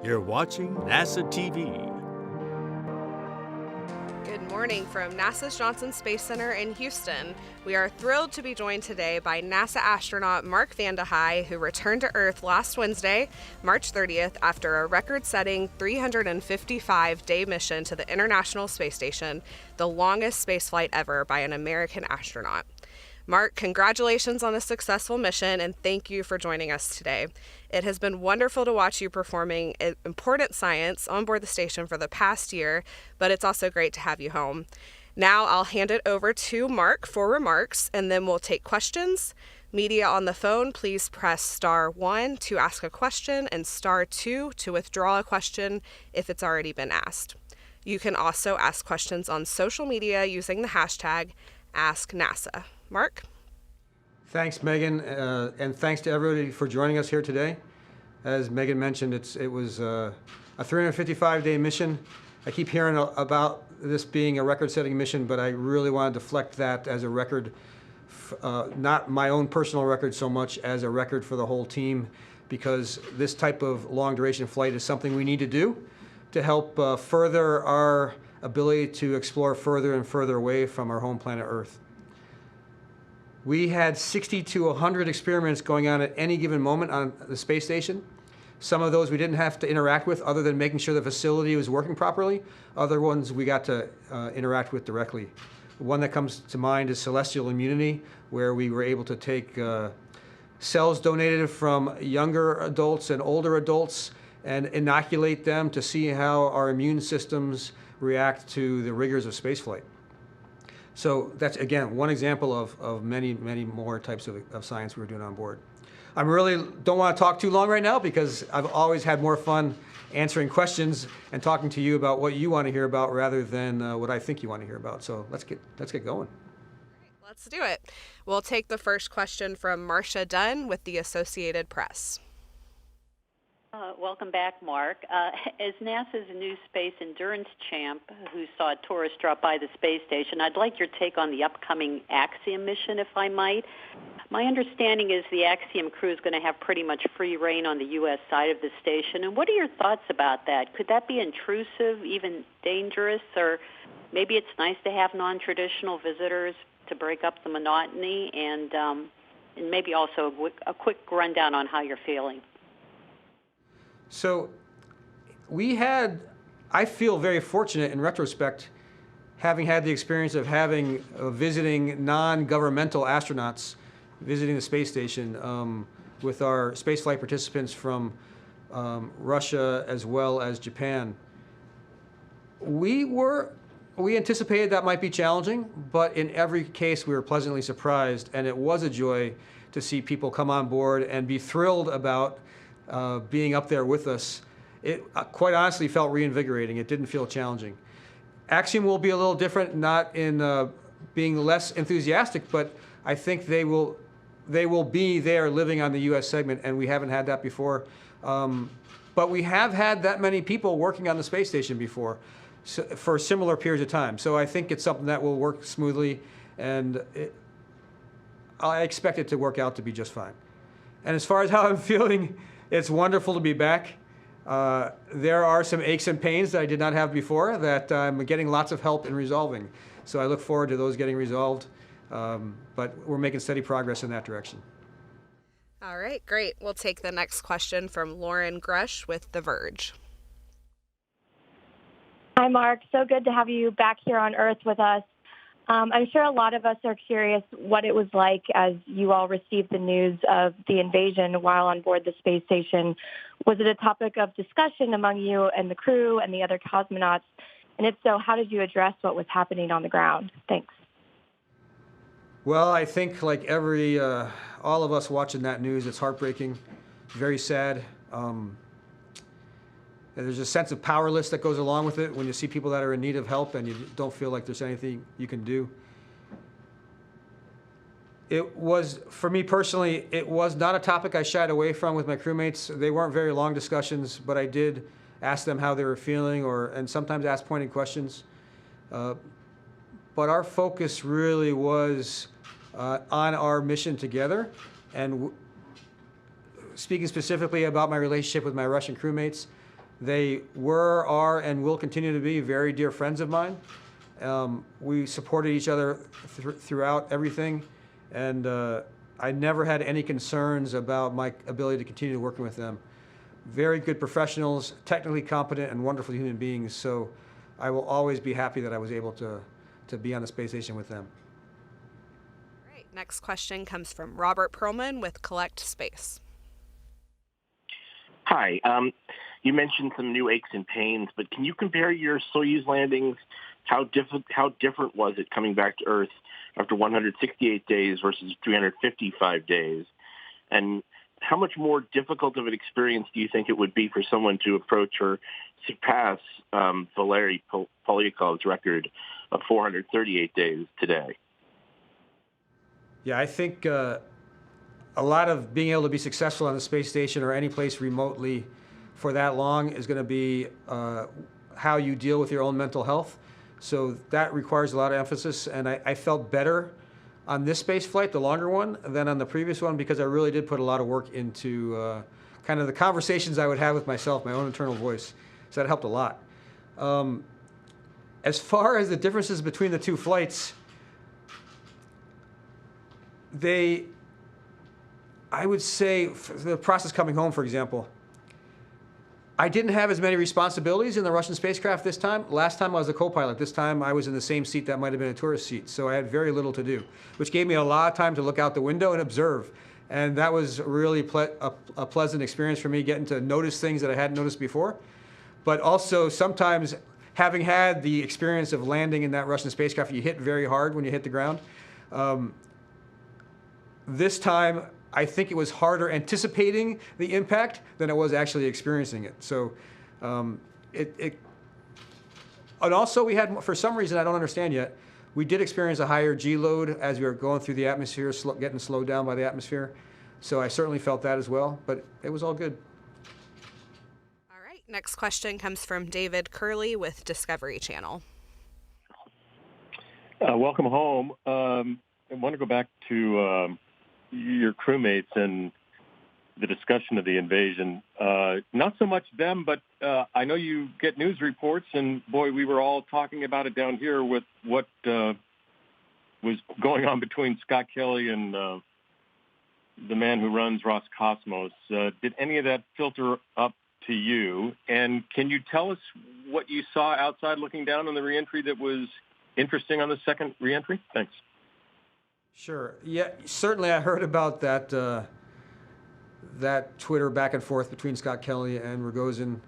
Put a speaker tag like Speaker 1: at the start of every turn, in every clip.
Speaker 1: You're watching NASA TV.
Speaker 2: Good morning from NASA's Johnson Space Center in Houston. We are thrilled to be joined today by NASA astronaut Mark Vande Hei, who returned to Earth last Wednesday, March 30th, after a record-setting 355-day mission to the International Space Station, the longest spaceflight ever by an American astronaut. Mark, congratulations on a successful mission, and thank you for joining us today. It has been wonderful to watch you performing important science on board the station for the past year, but it's also great to have you home. Now I'll hand it over to Mark for remarks, and then we'll take questions. Media on the phone, please press star 1 to ask a question and star 2 to withdraw a question if it's already been asked. You can also ask questions on social media using the hashtag AskNASA. Mark?
Speaker 3: Thanks, Megan, and thanks to everybody for joining us here today. As Megan mentioned, it was a 355-day mission. I keep hearing about this being a record-setting mission, but I really want to deflect that as a record, not my own personal record so much as a record for the whole team, because this type of long-duration flight is something we need to do to help further our ability to explore further and further away from our home planet Earth. We had 60 to 100 experiments going on at any given moment on the space station. Some of those we didn't have to interact with other than making sure the facility was working properly. Other ones we got to interact with directly. One that comes to mind is celestial immunity, where we were able to take cells donated from younger adults and older adults and inoculate them to see how our immune systems react to the rigors of spaceflight. So that's, again, one example of many, many more types of science we were doing on board. I really don't want to talk too long right now because I've always had more fun answering questions and talking to you about what you want to hear about rather than what I think you want to hear about. So let's get going.
Speaker 2: Let's do it. We'll take the first question from Marcia Dunn with the Associated Press.
Speaker 4: Welcome back, Mark. As NASA's new space endurance champ who saw a tourist drop by the space station, I'd like your take on the upcoming Axiom mission, if I might. My understanding is the Axiom crew is going to have pretty much free reign on the U.S. side of the station. And what are your thoughts about that? Could that be intrusive, even dangerous, or maybe it's nice to have non-traditional visitors to break up the monotony, and maybe also a quick rundown on how you're feeling.
Speaker 3: So I feel very fortunate in retrospect, having had the experience of visiting non-governmental astronauts visiting the space station with our spaceflight participants from Russia as well as Japan. We anticipated that might be challenging, but in every case we were pleasantly surprised, and it was a joy to see people come on board and be thrilled about being up there with us. It quite honestly felt reinvigorating. It didn't feel challenging. Axiom will be a little different, not in being less enthusiastic, but I think they will be there living on the U.S. segment, and we haven't had that before. But we have had that many people working on the space station before for similar periods of time. So I think it's something that will work smoothly, and I expect it to work out to be just fine. And as far as how I'm feeling, it's wonderful to be back. There are some aches and pains that I did not have before that I'm getting lots of help in resolving. So I look forward to those getting resolved, but we're making steady progress in that direction.
Speaker 2: All right, great. We'll take the next question from Lauren Grush with The Verge.
Speaker 5: Hi, Mark. So good to have you back here on Earth with us. I'm sure a lot of us are curious what it was like as you all received the news of the invasion while on board the space station. Was it a topic of discussion among you and the crew and the other cosmonauts? And if so, how did you address what was happening on the ground? Thanks.
Speaker 3: Well, I think like all of us watching that news, it's heartbreaking, very sad. There's a sense of powerlessness that goes along with it when you see people that are in need of help and you don't feel like there's anything you can do. It was, for me personally, it was not a topic I shied away from with my crewmates. They weren't very long discussions, but I did ask them how they were feeling and sometimes ask pointed questions. But our focus really was on our mission together. And speaking specifically about my relationship with my Russian crewmates, They were, are, and will continue to be very dear friends of mine. We supported each other throughout everything, and I never had any concerns about my ability to continue working with them. Very good professionals, technically competent, and wonderful human beings. So I will always be happy that I was able to be on the space station with them.
Speaker 2: All right, next question comes from Robert Perlman with Collect Space.
Speaker 6: Hi. You mentioned some new aches and pains, but can you compare your Soyuz landings? How different was it coming back to Earth after 168 days versus 355 days? And how much more difficult of an experience do you think it would be for someone to approach or surpass Valery Polyakov's record of 438 days today?
Speaker 3: Yeah, I think a lot of being able to be successful on the space station or any place remotely for that long is going to be how you deal with your own mental health. So that requires a lot of emphasis, and I felt better on this space flight, the longer one, than on the previous one, because I really did put a lot of work into kind of the conversations I would have with myself, my own internal voice. So that helped a lot. As far as the differences between the two flights, I would say, the process coming home, for example, I didn't have as many responsibilities in the Russian spacecraft this time. Last time I was a co-pilot. This time I was in the same seat that might have been a tourist seat. So I had very little to do, which gave me a lot of time to look out the window and observe. And that was really a pleasant experience for me, getting to notice things that I hadn't noticed before. But also sometimes, having had the experience of landing in that Russian spacecraft, you hit very hard when you hit the ground. This time, I think it was harder anticipating the impact than it was actually experiencing it. So and also we had, for some reason I don't understand yet, we did experience a higher G load as we were going through the atmosphere, getting slowed down by the atmosphere. So I certainly felt that as well, but it was all good.
Speaker 2: All right, next question comes from David Curley with Discovery Channel.
Speaker 7: Welcome home. I want to go back to your crewmates and the discussion of the invasion. Not so much them, but I know you get news reports, and boy, we were all talking about it down here with what was going on between Scott Kelly and the man who runs Roscosmos. Did any of that filter up to you? And can you tell us what you saw outside looking down on the reentry that was interesting on the second reentry? Thanks.
Speaker 3: Sure. Yeah, certainly I heard about that that Twitter back and forth between Scott Kelly and Rogozin.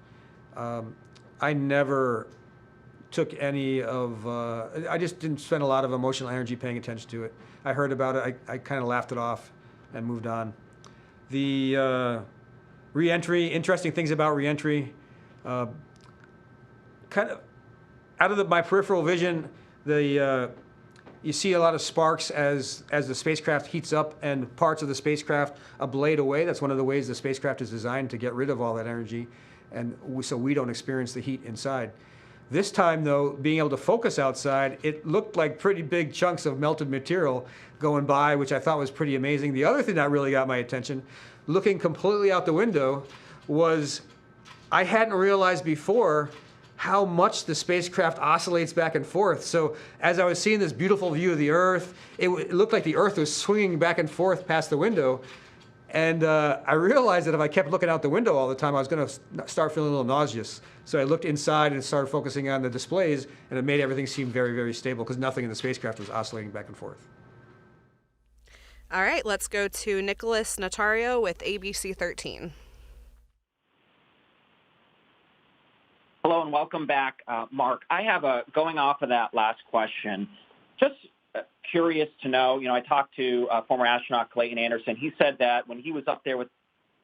Speaker 3: I never took any of, I just didn't spend a lot of emotional energy paying attention to it. I heard about it, I kind of laughed it off and moved on. The re-entry, interesting things about re-entry, kind of out of my peripheral vision, you see a lot of sparks as the spacecraft heats up and parts of the spacecraft ablate away. That's one of the ways the spacecraft is designed, to get rid of all that energy, and so we don't experience the heat inside. This time, though, being able to focus outside, it looked like pretty big chunks of melted material going by, which I thought was pretty amazing. The other thing that really got my attention, looking completely out the window, was I hadn't realized before how much the spacecraft oscillates back and forth. So as I was seeing this beautiful view of the Earth, it looked like the Earth was swinging back and forth past the window. And I realized that if I kept looking out the window all the time, I was going to start feeling a little nauseous. So I looked inside and started focusing on the displays, and it made everything seem very, very stable, because nothing in the spacecraft was oscillating back and forth.
Speaker 2: All right, let's go to Nicholas Notario with ABC 13.
Speaker 8: Hello and welcome back, Mark. I have going off of that last question, just curious to know, I talked to former astronaut Clayton Anderson. He said that when he was up there with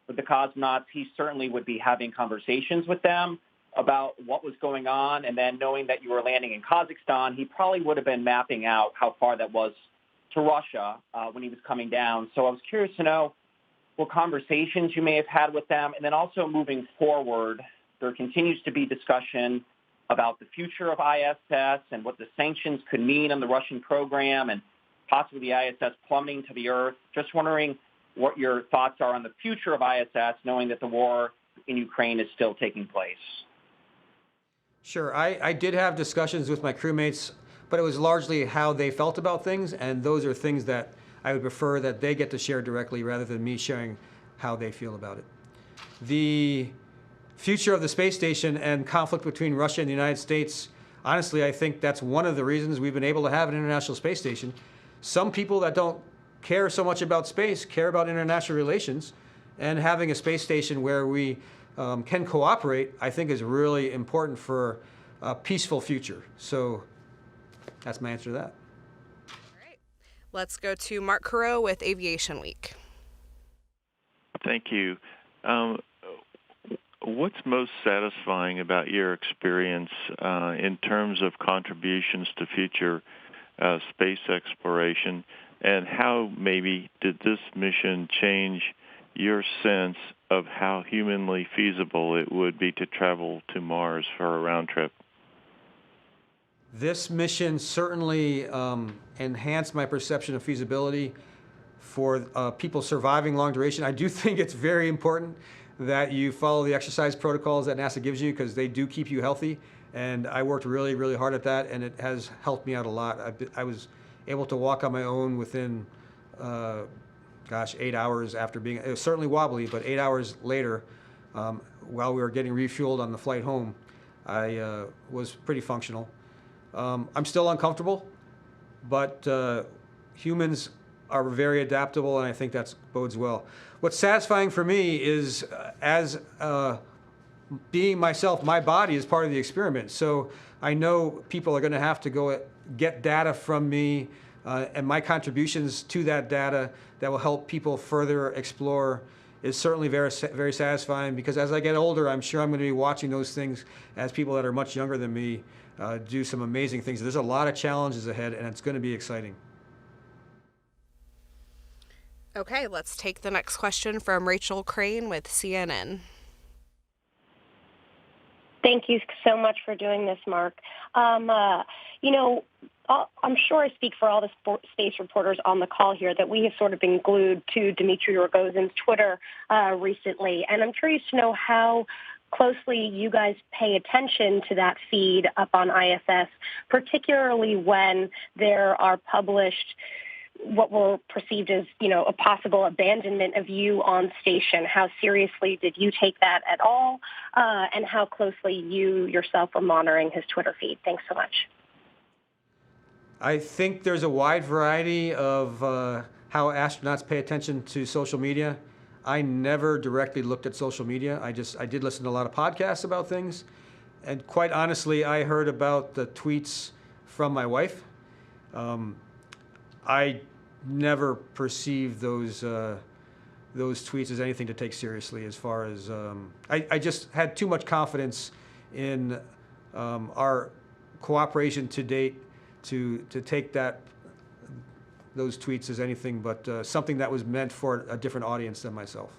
Speaker 8: the cosmonauts, he certainly would be having conversations with them about what was going on. And then knowing that you were landing in Kazakhstan, he probably would have been mapping out how far that was to Russia when he was coming down. So I was curious to know what conversations you may have had with them. And then also moving forward, there continues to be discussion about the future of ISS and what the sanctions could mean on the Russian program and possibly the ISS plummeting to the Earth. Just wondering what your thoughts are on the future of ISS, knowing that the war in Ukraine is still taking place?
Speaker 3: Sure. I did have discussions with my crewmates, but it was largely how they felt about things, and those are things that I would prefer that they get to share directly rather than me sharing how they feel about it. The future of the space station and conflict between Russia and the United States, honestly, I think that's one of the reasons we've been able to have an international space station. Some people that don't care so much about space care about international relations, and having a space station where we can cooperate, I think, is really important for a peaceful future. So that's my answer to that.
Speaker 2: All right. Let's go to Mark Carreau with Aviation Week.
Speaker 9: Thank you. What's most satisfying about your experience in terms of contributions to future space exploration, and how maybe did this mission change your sense of how humanly feasible it would be to travel to Mars for a round trip?
Speaker 3: This mission certainly enhanced my perception of feasibility for people surviving long duration. I do think it's very important that you follow the exercise protocols that NASA gives you, because they do keep you healthy. And I worked really, really hard at that, and it has helped me out a lot. I was able to walk on my own within, 8 hours after being, it was certainly wobbly, but 8 hours later, while we were getting refueled on the flight home, I was pretty functional. I'm still uncomfortable, but humans are very adaptable, and I think that bodes well. What's satisfying for me is, as being myself, my body is part of the experiment. So I know people are going to have to go get data from me, and my contributions to that data that will help people further explore is certainly very, very satisfying, because as I get older, I'm sure I'm going to be watching those things as people that are much younger than me do some amazing things. There's a lot of challenges ahead, and it's going to be exciting.
Speaker 2: Okay, let's take the next question from Rachel Crane with CNN.
Speaker 5: Thank you so much for doing this, Mark. I'm sure I speak for all the space reporters on the call here that we have sort of been glued to Dmitry Rogozin's Twitter recently, and I'm curious to know how closely you guys pay attention to that feed up on ISS, particularly when there are published what were perceived as, a possible abandonment of you on station. How seriously did you take that at all? And how closely you yourself are monitoring his Twitter feed? Thanks so much.
Speaker 3: I think there's a wide variety of how astronauts pay attention to social media. I never directly looked at social media. I did listen to a lot of podcasts about things. And quite honestly, I heard about the tweets from my wife. I never perceived those tweets as anything to take seriously. As far as I just had too much confidence in our cooperation to date to take those tweets as anything but something that was meant for a different audience than myself.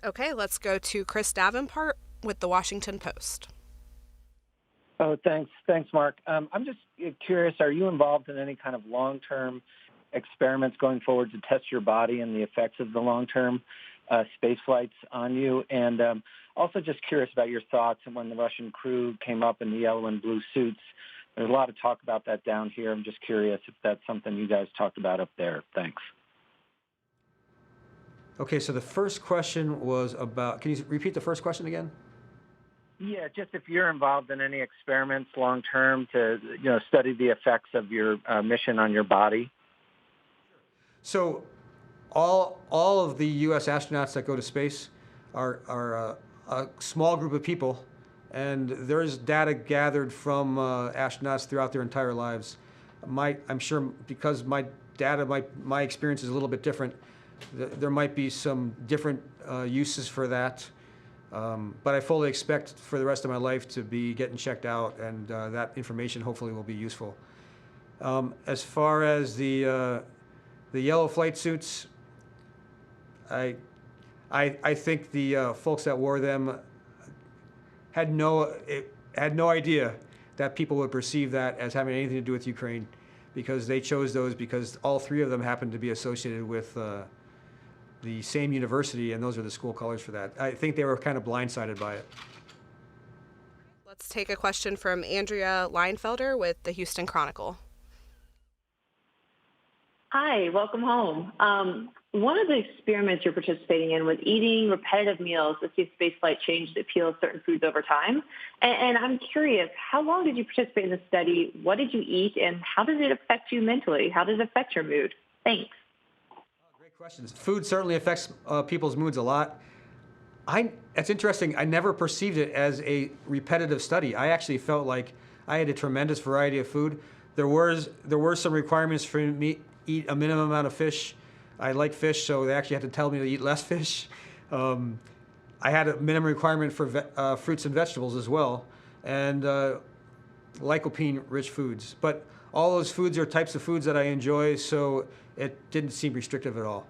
Speaker 2: Okay, let's go to Chris Davenport with the Washington Post.
Speaker 10: Oh, thanks, Mark. I'm just curious, are you involved in any kind of long-term experiments going forward to test your body and the effects of the long-term space flights on you? And also just curious about your thoughts when the Russian crew came up in the yellow and blue suits. There's a lot of talk about that down here. I'm just curious if that's something you guys talked about up there. Thanks.
Speaker 3: Okay, so the first question was about, can you repeat the first question again?
Speaker 10: Yeah, just if you're involved in any experiments long term to study the effects of your mission on your body.
Speaker 3: So, all of the U.S. astronauts that go to space are a small group of people, and there's data gathered from astronauts throughout their entire lives. I'm sure because my experience is a little bit different, there might be some different uses for that. But I fully expect for the rest of my life to be getting checked out, and that information hopefully will be useful. As far as the yellow flight suits, I think the folks that wore them had no idea that people would perceive that as having anything to do with Ukraine, because they chose those because all three of them happened to be associated with the same university, and those are the school colors for that. I think they were kind of blindsided by it.
Speaker 2: Let's take a question from Andrea Leinfelder with the Houston Chronicle.
Speaker 11: Hi, welcome home. One of the experiments you're participating in was eating repetitive meals to see if spaceflight changed the appeal of certain foods over time. And I'm curious, how long did you participate in the study? What did you eat? And how does it affect you mentally? How does it affect your mood? Thanks.
Speaker 3: Great questions. Food certainly affects people's moods a lot. It's interesting. I never perceived it as a repetitive study. I actually felt like I had a tremendous variety of food. There were some requirements for me to eat a minimum amount of fish. I like fish, so they actually had to tell me to eat less fish. I had a minimum requirement for fruits and vegetables as well, and lycopene-rich foods. But all those foods are types of foods that I enjoy, so it didn't seem restrictive at all.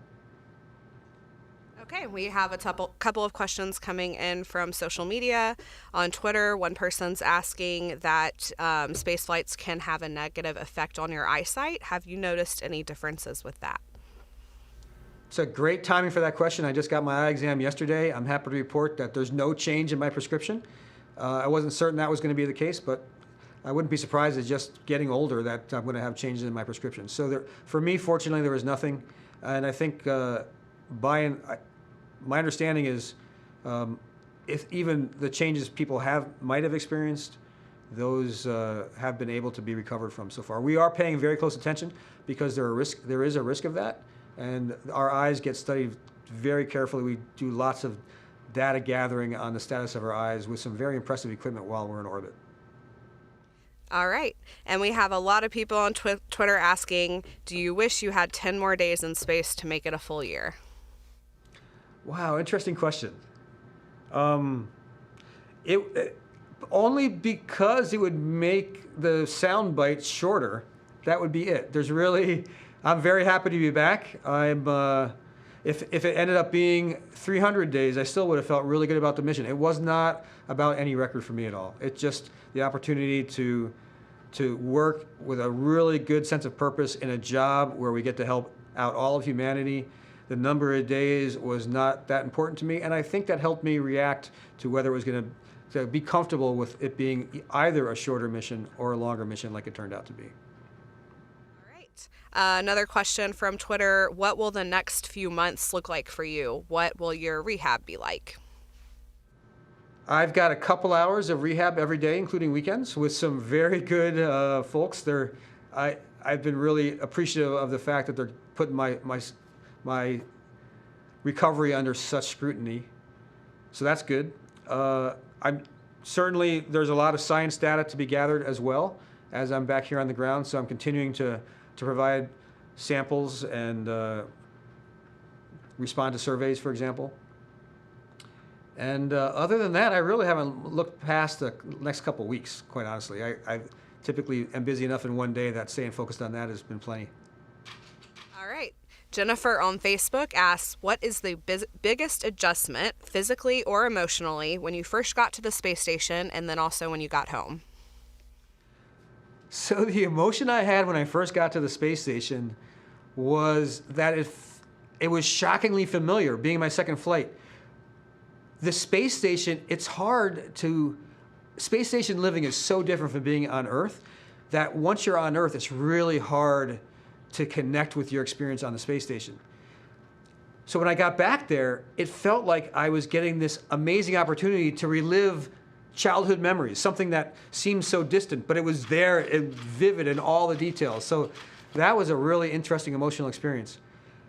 Speaker 2: Okay, we have a couple of questions coming in from social media. On Twitter, one person's asking that space flights can have a negative effect on your eyesight. Have you noticed any differences with that?
Speaker 3: It's a great timing for that question. I just got my eye exam yesterday. I'm happy to report that there's no change in my prescription. I wasn't certain that was going to be the case, but I wouldn't be surprised as just getting older that I'm going to have changes in my prescription. So for me, fortunately, there was nothing. And I think my understanding is if even the changes people might have experienced, those have been able to be recovered from so far. We are paying very close attention because there is a risk of that. And our eyes get studied very carefully. We do lots of data gathering on the status of our eyes with some very impressive equipment while we're in orbit.
Speaker 2: All right. And we have a lot of people on Twitter asking, do you wish you had 10 more days in space to make it a full year?
Speaker 3: Wow, interesting question. Only because it would make the sound bites shorter. That would be it. I'm very happy to be back. If it ended up being 300 days, I still would have felt really good about the mission. It was not about any record for me at all. It's just the opportunity to work with a really good sense of purpose in a job where we get to help out all of humanity. The number of days was not that important to me, and I think that helped me react to whether it was going to be comfortable with it being either a shorter mission or a longer mission like it turned out to be.
Speaker 2: Another question from Twitter, what will the next few months look like for you? What will your rehab be like?
Speaker 3: I've got a couple hours of rehab every day, including weekends, with some very good folks. I've been really appreciative of the fact that they're putting my recovery under such scrutiny. So that's good. There's a lot of science data to be gathered as well as I'm back here on the ground, so I'm continuing to provide samples and respond to surveys, for example. And other than that, I really haven't looked past the next couple of weeks, quite honestly. I typically am busy enough in one day that staying focused on that has been plenty.
Speaker 2: All right. Jennifer on Facebook asks, what is the biggest adjustment, physically or emotionally, when you first got to the space station and then also when you got home?
Speaker 3: So the emotion I had when I first got to the space station was that it was shockingly familiar, being my second flight. The space station, space station living is so different from being on Earth that once you're on Earth, it's really hard to connect with your experience on the space station. So when I got back there, it felt like I was getting this amazing opportunity to relive childhood memories, something that seemed so distant, but it was there and vivid in all the details. So that was a really interesting emotional experience.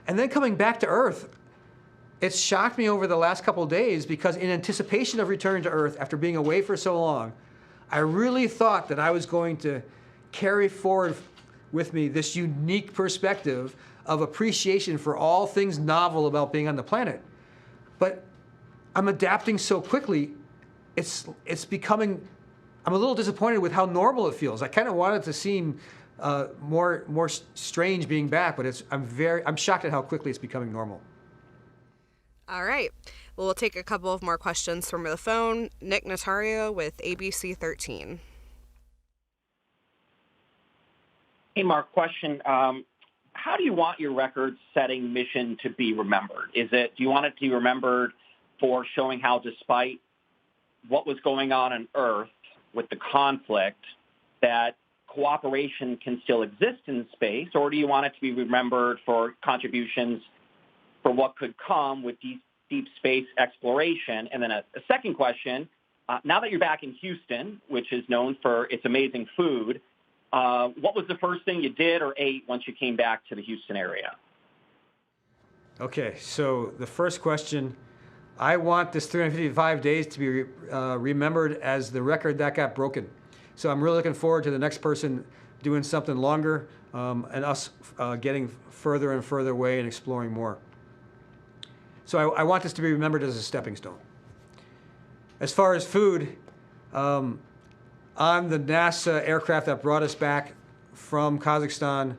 Speaker 3: And then coming back to Earth, it shocked me over the last couple of days because in anticipation of returning to Earth after being away for so long, I really thought that I was going to carry forward with me this unique perspective of appreciation for all things novel about being on the planet. But I'm adapting so quickly, it's becoming, I'm a little disappointed with how normal it feels. I kind of want it to seem more strange being back, but I'm shocked at how quickly it's becoming normal.
Speaker 2: All right. Well, we'll take a couple of more questions from the phone. Nick Notario with ABC 13.
Speaker 8: Hey, Mark, question. How how do you want your record-setting mission to be remembered? Do you want it to be remembered for showing how, despite what was going on Earth with the conflict, that cooperation can still exist in space, or do you want it to be remembered for contributions for what could come with deep space exploration? And then a second question, now that you're back in Houston, which is known for its amazing food, what was the first thing you did or ate once you came back to the Houston area?
Speaker 3: Okay, so the first question, I want this 355 days to be remembered as the record that got broken. So I'm really looking forward to the next person doing something longer and us getting further and further away and exploring more. So I want this to be remembered as a stepping stone. As far as food, on the NASA aircraft that brought us back from Kazakhstan,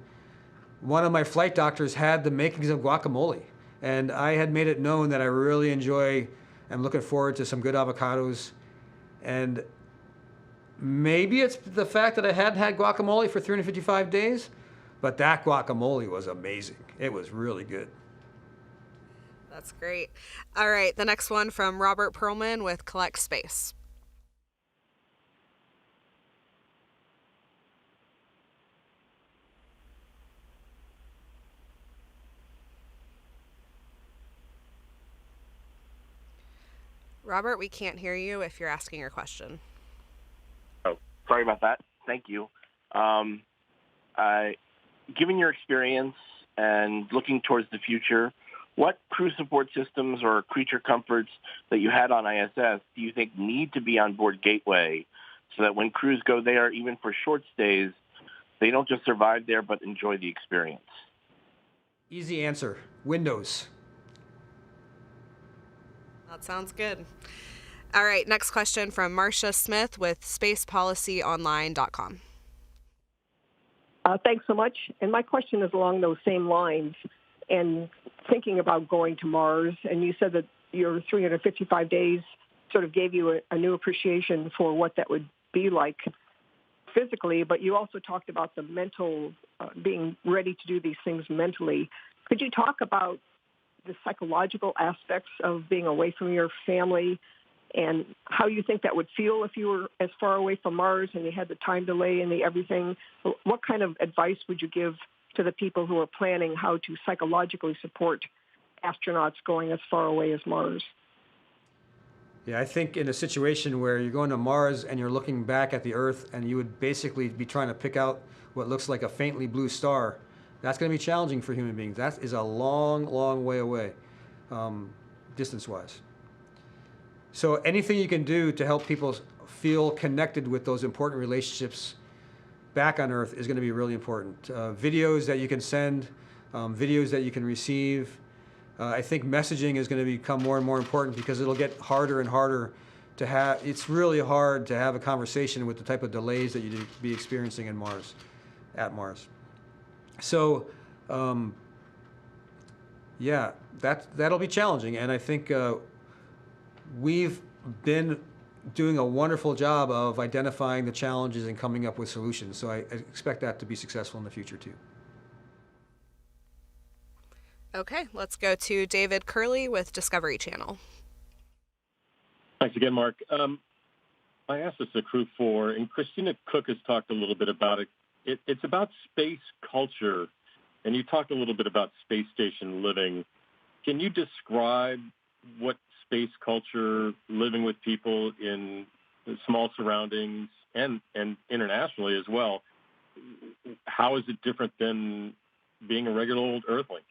Speaker 3: one of my flight doctors had the makings of guacamole. And I had made it known that I really enjoy and looking forward to some good avocados. And maybe it's the fact that I hadn't had guacamole for 355 days, but that guacamole was amazing. It was really good.
Speaker 2: That's great. All right, the next one from Robert Perlman with Collect Space. Robert, we can't hear you if you're asking your question.
Speaker 6: Oh, sorry about that. Thank you. Given your experience and looking towards the future, what crew support systems or creature comforts that you had on ISS do you think need to be on board Gateway so that when crews go there, even for short stays, they don't just survive there but enjoy the experience?
Speaker 3: Easy answer, Windows.
Speaker 2: That sounds good. All right, next question from Marcia Smith with spacepolicyonline.com.
Speaker 12: Thanks so much. And my question is along those same lines. And thinking about going to Mars, and you said that your 355 days sort of gave you a new appreciation for what that would be like physically, but you also talked about the mental, being ready to do these things mentally. Could you talk about the psychological aspects of being away from your family and how you think that would feel if you were as far away from Mars and you had the time delay and the everything? What kind of advice would you give to the people who are planning how to psychologically support astronauts going as far away as Mars?
Speaker 3: Yeah, I think in a situation where you're going to Mars and you're looking back at the Earth and you would basically be trying to pick out what looks like a faintly blue star, that's going to be challenging for human beings. That is a long, long way away, distance-wise. So anything you can do to help people feel connected with those important relationships back on Earth is going to be really important. Videos that you can send, videos that you can receive. I think messaging is going to become more and more important because it'll get harder and harder to have. It's really hard to have a conversation with the type of delays that you'd be experiencing at Mars. So, yeah, that'll be challenging, and I think we've been doing a wonderful job of identifying the challenges and coming up with solutions. So I expect that to be successful in the future too.
Speaker 2: Okay, let's go to David Curley with Discovery Channel.
Speaker 7: Thanks again, Mark. I asked this to Crew 4, and Christina Cook has talked a little bit about it. It's about space culture, and you talked a little bit about space station living. Can you describe what space culture, living with people in small surroundings and internationally as well, how is it different than being a regular old Earthling?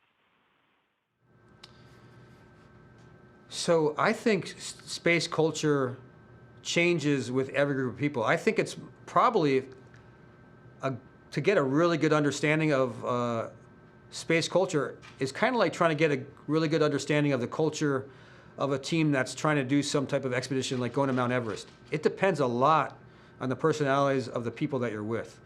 Speaker 3: So I think space culture changes with every group of people. I think it's probably to get a really good understanding of space culture is kind of like trying to get a really good understanding of the culture of a team that's trying to do some type of expedition like going to Mount Everest. It depends a lot on the personalities of the people that you're with.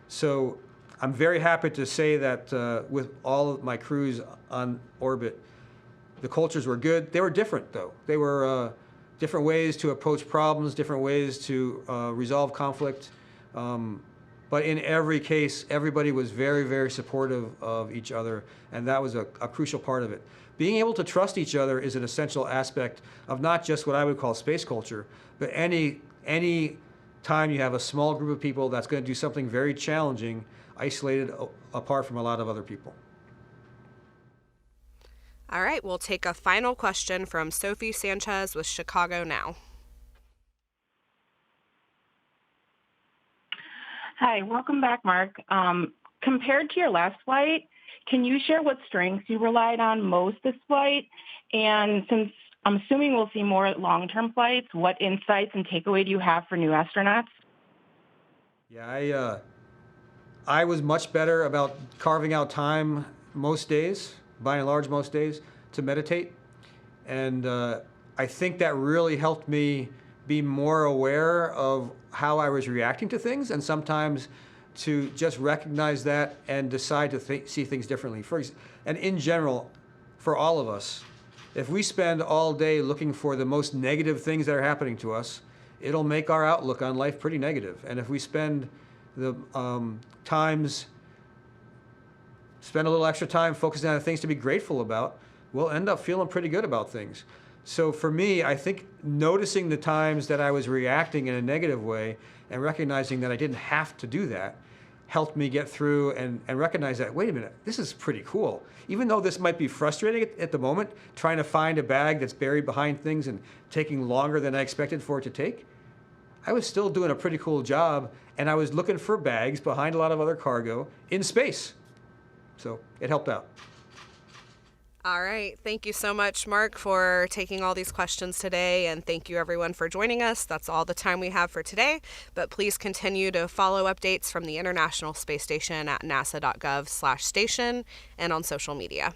Speaker 3: So I'm very happy to say that with all of my crews on orbit, the cultures were good. They were different, though. They were different ways to approach problems, different ways to resolve conflict. But in every case, everybody was very, very supportive of each other, and that was a crucial part of it. Being able to trust each other is an essential aspect of not just what I would call space culture, but any time you have a small group of people that's going to do something very challenging, isolated apart from a lot of other people.
Speaker 2: All right, we'll take a final question from Sophie Sanchez with Chicago Now.
Speaker 13: Hi, welcome back, Mark. Compared to your last flight, can you share what strengths you relied on most this flight? And since I'm assuming we'll see more long-term flights, what insights and takeaway do you have for new astronauts?
Speaker 3: Yeah, I was much better about carving out time most days, by and large most days, to meditate. And I think that really helped me be more aware of how I was reacting to things, and sometimes to just recognize that and decide to see things differently. And in general, for all of us, if we spend all day looking for the most negative things that are happening to us, it'll make our outlook on life pretty negative. And if we spend a little extra time focusing on the things to be grateful about, we'll end up feeling pretty good about things. So for me, I think noticing the times that I was reacting in a negative way and recognizing that I didn't have to do that helped me get through and recognize that, wait a minute, this is pretty cool. Even though this might be frustrating at the moment, trying to find a bag that's buried behind things and taking longer than I expected for it to take, I was still doing a pretty cool job, and I was looking for bags behind a lot of other cargo in space. So it helped out.
Speaker 2: All right. Thank you so much, Mark, for taking all these questions today. And thank you, everyone, for joining us. That's all the time we have for today. But please continue to follow updates from the International Space Station at nasa.gov/station and on social media.